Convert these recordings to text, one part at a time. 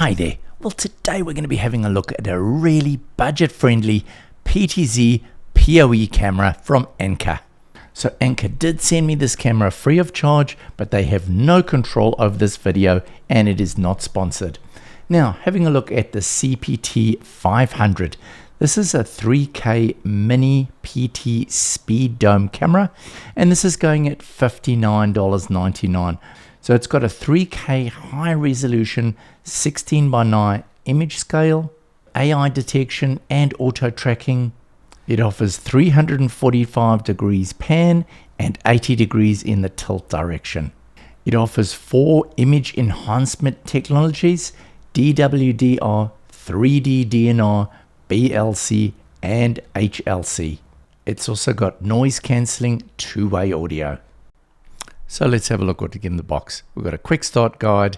Hi there. Well, today we're going to be having a look at a really budget-friendly PTZ PoE camera from Annke. So Annke did send me this camera free of charge, but they have no control over this video and it is not sponsored. Now, having a look at the CPT500. This is a 3K mini PT speed dome camera, and this is going at $59.99. So it's got a 3K high resolution 16:9 image scale, AI detection and auto tracking. It offers 345 degrees pan and 80 degrees in the tilt direction. It offers 4 image enhancement technologies: DWDR, 3D DNR, BLC and HLC. It's also got noise cancelling 2-way audio. So let's have a look what we get in the box. We've got a quick start guide,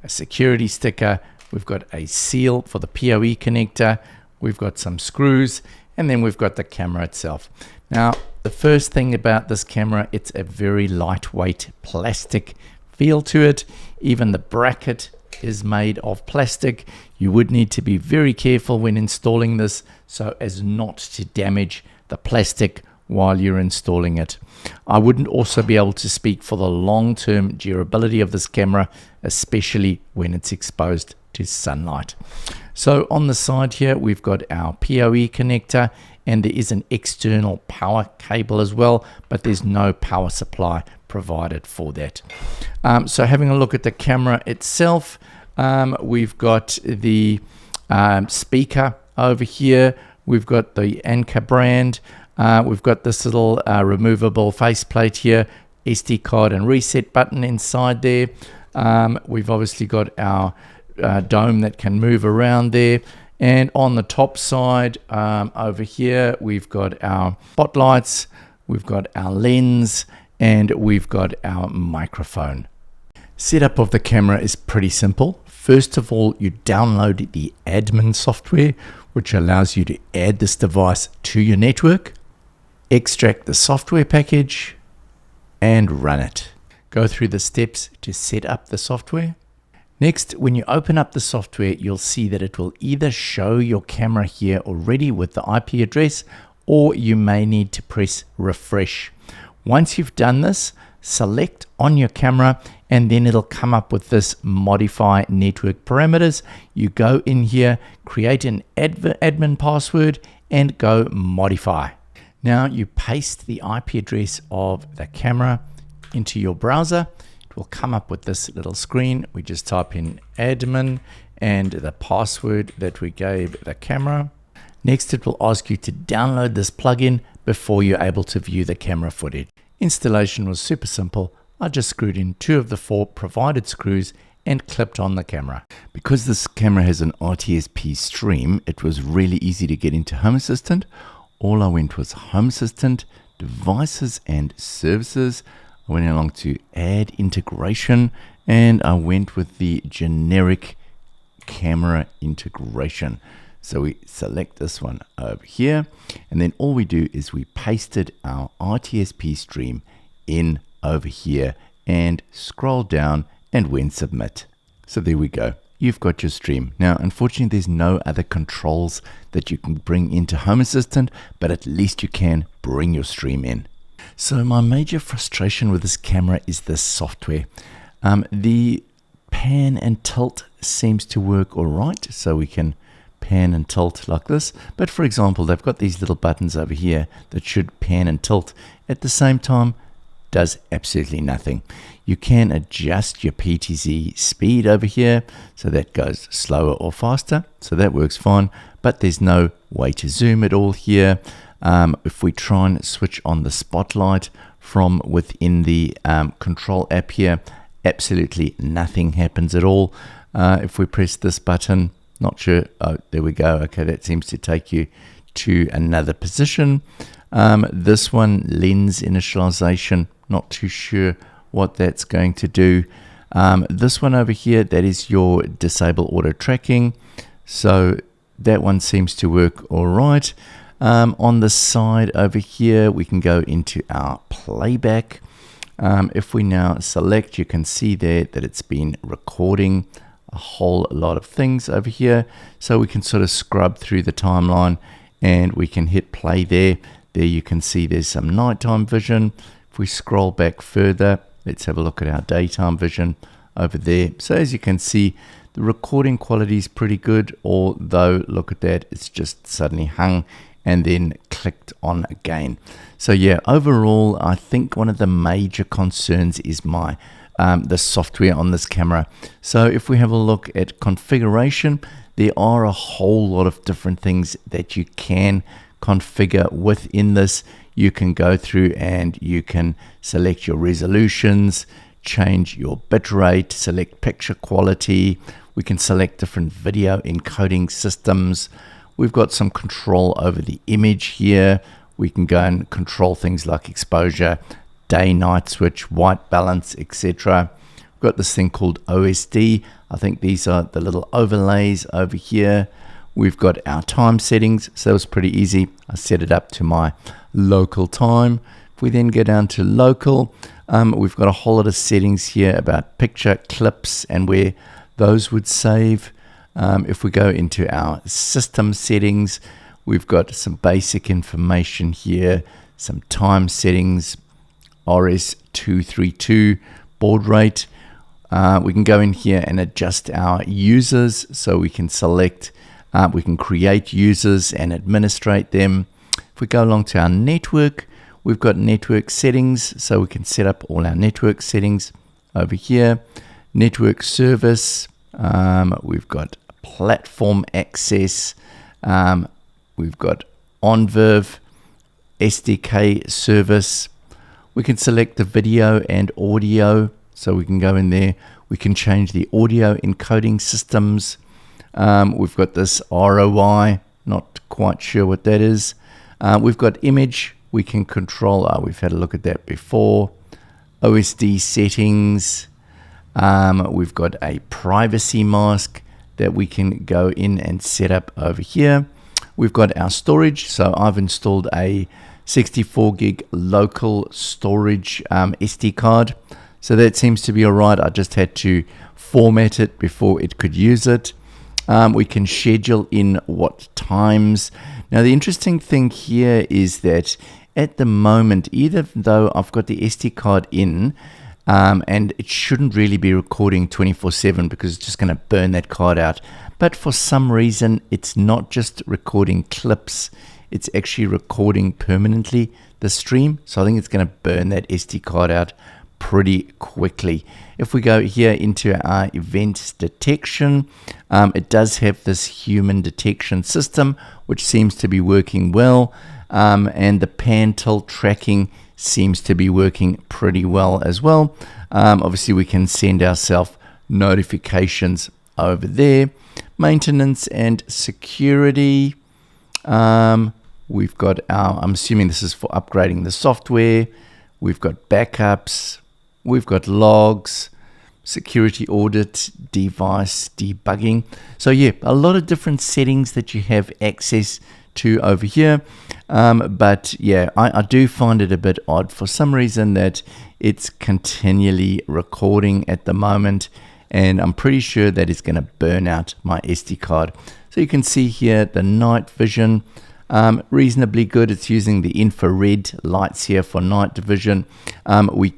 a security sticker, we've got a seal for the PoE connector, we've got some screws, and then we've got the camera itself. Now, the first thing about this camera, it's a very lightweight plastic feel to it. Even the bracket is made of plastic. You would need to be very careful when installing this so as not to damage the plastic while you're installing it. I wouldn't also be able to speak for the long-term durability of this camera, especially when it's exposed to sunlight. So on the side here, we've got our PoE connector, and there is an external power cable as well, but there's no power supply provided for that. So having a look at the camera itself, we've got the speaker over here, we've got the Annke brand, we've got this little removable faceplate here, SD card and reset button inside there. We've obviously got our dome that can move around there, and on the top side over here we've got our spotlights, we've got our lens, and we've got our microphone. Setup of the camera is pretty simple. First of all, you download the admin software, which allows you to add this device to your network, extract the software package, and run it. Go through the steps to set up the software. Next, when you open up the software, you'll see that it will either show your camera here already with the IP address, or you may need to press refresh. Once you've done this, select on your camera, and then it'll come up with this modify network parameters. You go in here, create an admin password, and go modify. Now you paste the IP address of the camera into your browser. It will come up with this little screen. We just type in admin and the password that we gave the camera. Next, it will ask you to download this plugin before you're able to view the camera footage. Installation was super simple. I just screwed in 2 of the 4 provided screws and clipped on the camera. Because this camera has an RTSP stream, it was really easy to get into Home Assistant. All I went was Home Assistant, Devices and Services. I went along to Add Integration, and I went with the generic camera integration. So we select this one over here, and then all we do is we pasted our RTSP stream in over here and scroll down and when submit. So there we go. You've got your stream. Now, unfortunately, there's no other controls that you can bring into Home Assistant, but at least you can bring your stream in. So my major frustration with this camera is this software. The pan and tilt seems to work all right, so we can pan and tilt like this. But for example, they've got these little buttons over here that should pan and tilt. At the same time, does absolutely nothing. You can adjust your PTZ speed over here, so that goes slower or faster, so that works fine, but there's no way to zoom at all here. If we try and switch on the spotlight from within the control app here, absolutely nothing happens at all. If we press this button, not sure, oh, there we go. Okay, that seems to take you to another position. This one, lens initialization, not too sure what that's going to do. This one over here, that is your disable auto tracking. So that one seems to work all right. On the side over here, we can go into our playback. If we now select, you can see there that it's been recording. a whole lot of things over here. So we can sort of scrub through the timeline and we can hit play there. There you can see there's some nighttime vision. If we scroll back further, let's have a look at our daytime vision over there. So as you can see, the recording quality is pretty good, although look at that, it's just suddenly hung and then clicked on again. So yeah, overall, I think one of the major concerns is my the software on this camera. So if we have a look at configuration, there are a whole lot of different things that you can configure within this. You can go through and you can select your resolutions, change your bitrate, select picture quality. We can select different video encoding systems. We've got some control over the image here. We can go and control things like exposure, day, night switch, white balance, etc. We've got this thing called OSD. I think these are the little overlays over here. We've got our time settings, so it was pretty easy. I set it up to my local time. If we then go down to local, we've got a whole lot of settings here about picture clips and where those would save. If we go into our system settings, we've got some basic information here, some time settings, RS232 baud rate. We can go in here and adjust our users, so we can select, we can create users and administrate them. If we go along to our network, we've got network settings, so we can set up all our network settings over here. Network service, we've got platform access, we've got OnViv, SDK service. We can select the video and audio, so we can go in there. We can change the audio encoding systems. We've got this ROI, not quite sure what that is. We've got image, we can control, we've had a look at that before. OSD settings, we've got a privacy mask that we can go in and set up over here. We've got our storage, so I've installed a 64 gig local storage SD card. So that seems to be all right. I just had to format it before it could use it. We can schedule in what times. Now the interesting thing here is that at the moment, even though I've got the SD card in, and it shouldn't really be recording 24/7 because it's just going to burn that card out. But for some reason, it's not just recording clips, it's actually recording permanently the stream. So I think it's going to burn that SD card out pretty quickly. If we go here into our event detection, it does have this human detection system, which seems to be working well. And the pan tilt tracking seems to be working pretty well as well. Obviously, we can send ourselves notifications over there. Maintenance and security. We've got our, I'm assuming this is for upgrading the software. We've got backups. We've got logs, security audit, device debugging. So yeah, a lot of different settings that you have access to over here. But yeah, I do find it a bit odd for some reason that it's continually recording at the moment, and I'm pretty sure that it's going to burn out my SD card. So you can see here the night vision, reasonably good. It's using the infrared lights here for night vision. We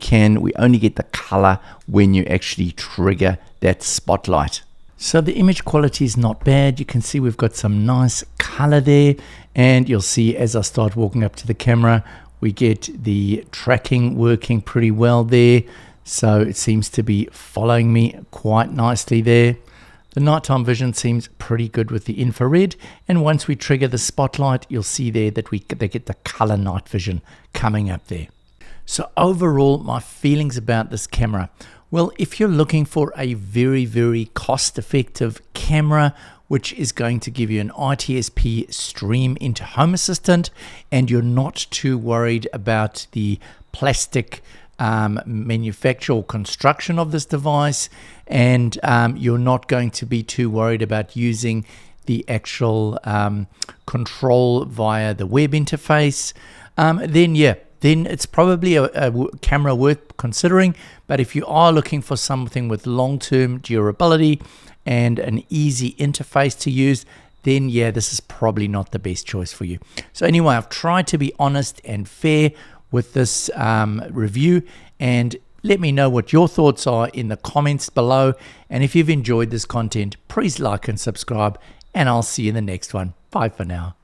only get the color when you actually trigger that spotlight. So the image quality is not bad. You can see we've got some nice color there, and you'll see as I start walking up to the camera, we get the tracking working pretty well there. So it seems to be following me quite nicely there. The nighttime vision seems pretty good with the infrared, and once we trigger the spotlight, you'll see there that they get the color night vision coming up there. So overall, my feelings about this camera. Well, if you're looking for a very, very cost-effective camera, which is going to give you an ITSP stream into Home Assistant, and you're not too worried about the plastic manufacture or construction of this device, and you're not going to be too worried about using the actual control via the web interface, then it's probably a camera worth considering. But if you are looking for something with long-term durability and an easy interface to use, then yeah, this is probably not the best choice for you. So anyway, I've tried to be honest and fair with this review, and let me know what your thoughts are in the comments below. And if you've enjoyed this content, please like and subscribe, and I'll see you in the next one. Bye for now.